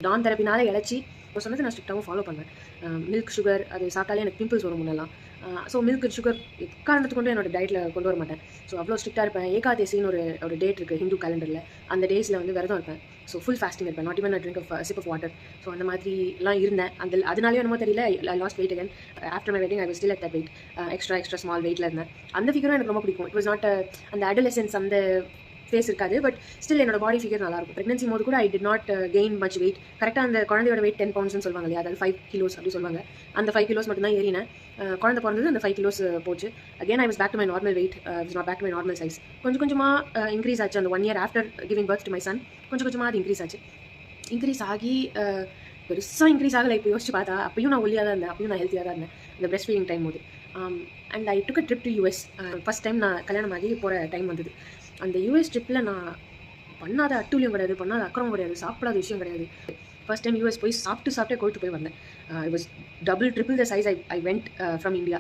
Don தெரப்பினால இழைச்சி இப்போ சொன்னது நான் ஸ்ட்ரிக்டாகவும் ஃபாலோ பண்ணுவேன். மில்க் சுகர் அது சாப்பிட்டாலே எனக்கு பிம்பிள்ஸ் வரும் முன்னெல்லாம். ஸோ மில்க் சுகர் எக்காரணத்துக்கு கொண்டு என்னோட டயட்டில் கொண்டு வர மாட்டேன். ஸோ அவ்வளோ ஸ்ட்ரிக்டாக இருப்பேன். ஏகாதேசின்னு ஒரு டேட் இருக்குது ஹிந்து கேலண்டரில். அந்த டேஸில் வந்து விரதம் இருப்பேன். ஸோ ஃபுல் ஃபாஸ்டிங் இருப்பேன். Not even drink sip of water. So அந்த மாதிரிலாம் இருந்தேன். அதனாலேயே என்னமோ தெரியல, I lost weight again. After my wedding I was still at that weight. Extra small வெயிட்டில் இருந்தேன். அந்த ஃபிகரும் எனக்கு ரொம்ப பிடிக்கும். இட் வாஸ் நாட் அந்த அடலசன்ஸ் அந்த ஃபேஸ் இருக்காது. பட் ஸ்டில் என்னோட பாடி ஃபிகர் நல்லாயிருக்கும். ப்ரெக்னன்சி போது கூட I did not gain much weight. கரெக்டாக அந்த குழந்தையோட வெயிட் 10 pounds சொல்லுவாங்க இல்லையா, அதாவது 5 kilos அப்படி சொல்லுவாங்க. அந்த 5 kilos மட்டும் தான் ஏறினேன். குழந்தை பிறந்தது அந்த 5 kilos போச்சு. Again I was back to my normal weight. Was not back to my normal size. கொஞ்சம் கொஞ்சமாக இன்க்ரீஸ் ஆச்சு. அந்த 1 year after giving birth to my son கொஞ்சம் கொஞ்சமாக அது இன்க்ரீஸ் ஆச்சு. இன்க்ரீஸ் ஆகி பெருசாக இன்க்ரீஸ் ஆகலை. இப்போ யோசிச்சு பார்த்தா அப்பயும் நான் ஒல்லியாக தான் இருந்தேன், அப்பயும் நான் ஹெல்த்தியாக தான் இருந்தேன் இந்த பிரெஸ்ட் ஃபீடிங் டைம் போது. And I took a trip to US. First time நான் கல்யாணம் ஆகி போகிற டைம் வந்தது. அந்த US ட்ரிப்பில் நான் பண்ணாத அட்டூழியம் கிடையாது, பண்ணாத அக்கிரமம் கிடையாது, சாப்பிடாத விஷயம் கிடையாது. ஃபர்ஸ்ட் டைம் US போய் சாப்பிட்டே கொழுத்து போய் வந்தேன். It was double the size I went from India.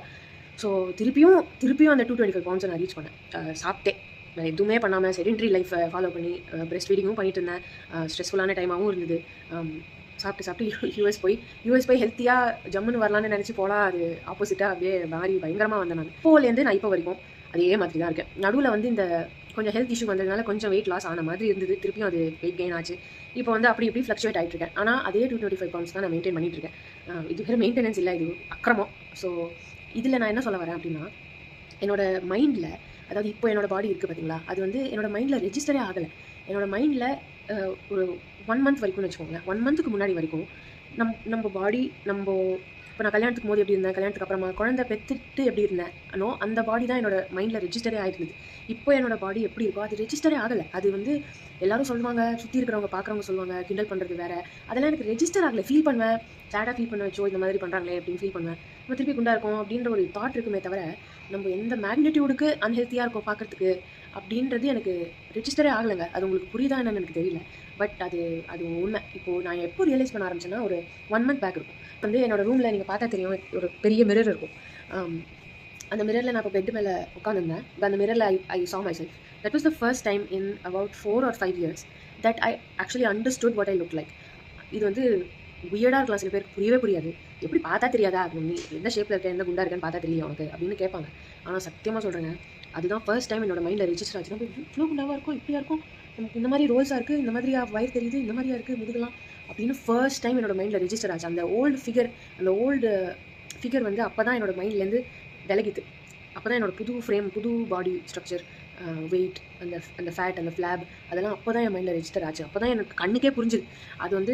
So திருப்பியும் அந்த 225 pounds நான் ரீச் பண்ணேன். சாப்பிட்டேன், நான் எதுவுமே பண்ணாமல் செடென்ட்ரி லைஃப் ஃபாலோ பண்ணி பிரெஸ்ட் ஃபீடிங்கும் பண்ணிட்டு இருந்தேன். ஸ்ட்ரெஸ்ஃபுல்லான டைமாகவும் இருந்தது. சாப்பிட்டு யூஎஸ் போய் ஹெல்த்தியாக ஜம்முன்னு வரலான்னு நினச்சி போகலாம். அது ஆப்போசிட்டாக அப்படியே மாறி பயங்கரமாக வந்தேன். நான் இப்போலேருந்து நான் இப்போ வரைக்கும் அதே மாதிரி தான் இருக்கேன். நடுவில் வந்து இந்த கொஞ்சம் ஹெல்த் இஷ்யூ வந்ததுனால கொஞ்சம் வெயிட் லாஸ் ஆன மாதிரி இருந்தது. திருப்பியும் அது வெயிட் கெயின் ஆச்சு. இப்போ வந்து அப்படி இப்படி ஃப்ளக்சுவேட் ஆகிட்டு இருக்கேன். ஆனால் அதே 225 pounds தான் நான் மெயின்டைன் பண்ணிட்டு இருக்கேன். இது வேறு மெயின்டெனன்ஸ் இல்லை, இது அக்கிரமம். ஸோ இதில் நான் என்ன சொல்ல வரேன் அப்படின்னா, என்னோட மைண்டில், அதாவது இப்போ என்னோட பாடி இருக்குது பார்த்தீங்களா, அது வந்து என்னோட மைண்டில் ரெஜிஸ்டரே ஆகலை. என்னோட மைண்டில் ஒரு 1 month வரைக்கும்னு வச்சுக்கோங்க. 1 monthக்கு முன்னாடி வரைக்கும் நம்ம பாடி இப்போ நான் கல்யாணத்துக்கு போது எப்படி இருந்தேன், கல்யாணத்துக்கு அப்புறமா குழந்தை பெற்றுட்டு எப்படி இருந்தேன் அந்த பாடி தான் என்னோட மைண்டில் ரெஜிஸ்டரே ஆகிருந்தது. இப்போ என்னோட பாடி எப்படி இருக்கோ அது ரெஜிஸ்டரே ஆகலை. அது வந்து எல்லாரும் சொல்லுவாங்க, சுற்றி இருக்கிறவங்க பார்க்குறவங்க சொல்லுவாங்க, கிண்டல் பண்ணுறது வேறு. அதெல்லாம் எனக்கு ரெஜிஸ்டர் ஆகலை. ஃபீல் பண்ணுவேன், சேடாக ஃபீல் பண்ண வச்சோ இந்த மாதிரி பண்ணுறாங்களே அப்படின்னு ஃபீல் பண்ணுவேன். நம்ம திருப்பி குண்டாக இருக்கும் அப்படின்ற ஒரு தாட் இருக்குமே தவிர, நம்ம எந்த மேக்னிடியூடுக்கு அன்ஹெல்த்தியாக இருக்கும் பார்க்குறதுக்கு அப்படின்றது எனக்கு ரெஜிஸ்டரே ஆகலைங்க. அது உங்களுக்கு புரியுதா என்னன்னு எனக்கு தெரியல. பட் அது உண்மை. இப்போது நான் எப்போ ரியலைஸ் பண்ண ஆரம்பிச்சேன்னா, ஒரு 1 month பேக் இருக்கும். வந்து என்னோடய ரூமில் நீங்கள் பார்த்தா தெரியும், ஒரு பெரிய மிரர் இருக்கும். அந்த மிரரில் நான் இப்போ பெட்டு மேலே உட்காந்துருந்தேன். அந்த மிரரில் ஐ saw myself. That was the first time in about 4 or 5 years that I actually understood what I looked like. இது வந்து வியர்டாக இருக்கலாம், சில பேருக்கு புரியவே புரியாது. எப்படி பார்த்தா தெரியாதா, நீ எந்த ஷேப்பில் இருக்க, எந்த குண்டாக இருக்கேன்னு பார்த்தா தெரியல உனக்கு அப்படின்னு கேட்பாங்க. ஆனால் சத்தியமாக சொல்கிறேங்க, அதுதான் ஃபர்ஸ்ட் டைம் என்னோட மைண்டில் ரெஜிஸ்டர் ஆச்சுன்னா, இவ்வளோ குண்டாவாக இருக்கும், இப்படியா இருக்கும், நமக்கு இந்த மாதிரி ரோல்ஸாக இருக்குது, இந்த மாதிரி வயிறு தெரியுது, இந்த மாதிரியா இருக்குது முதுகலாம் அப்படின்னு ஃபர்ஸ்ட் டைம் என்னோட மைண்டில் ரெஜிஸ்டர் ஆச்சு. அந்த ஓல்டு ஃபிகர் வந்து அப்போ தான் என்னோட மைண்ட்லேருந்து விலகிது. அப்போ தான் என்னோட புது ஃப்ரேம், புது பாடி ஸ்ட்ரக்சர், வெயிட், அந்த ஃபேட், அந்த ஃப்ளாப் அதெல்லாம் அப்போ தான் என் மைண்டில் ரெஜிஸ்டர் ஆச்சு. அப்போ தான் எனக்கு கண்ணுக்கே புரிஞ்சுது. அது வந்து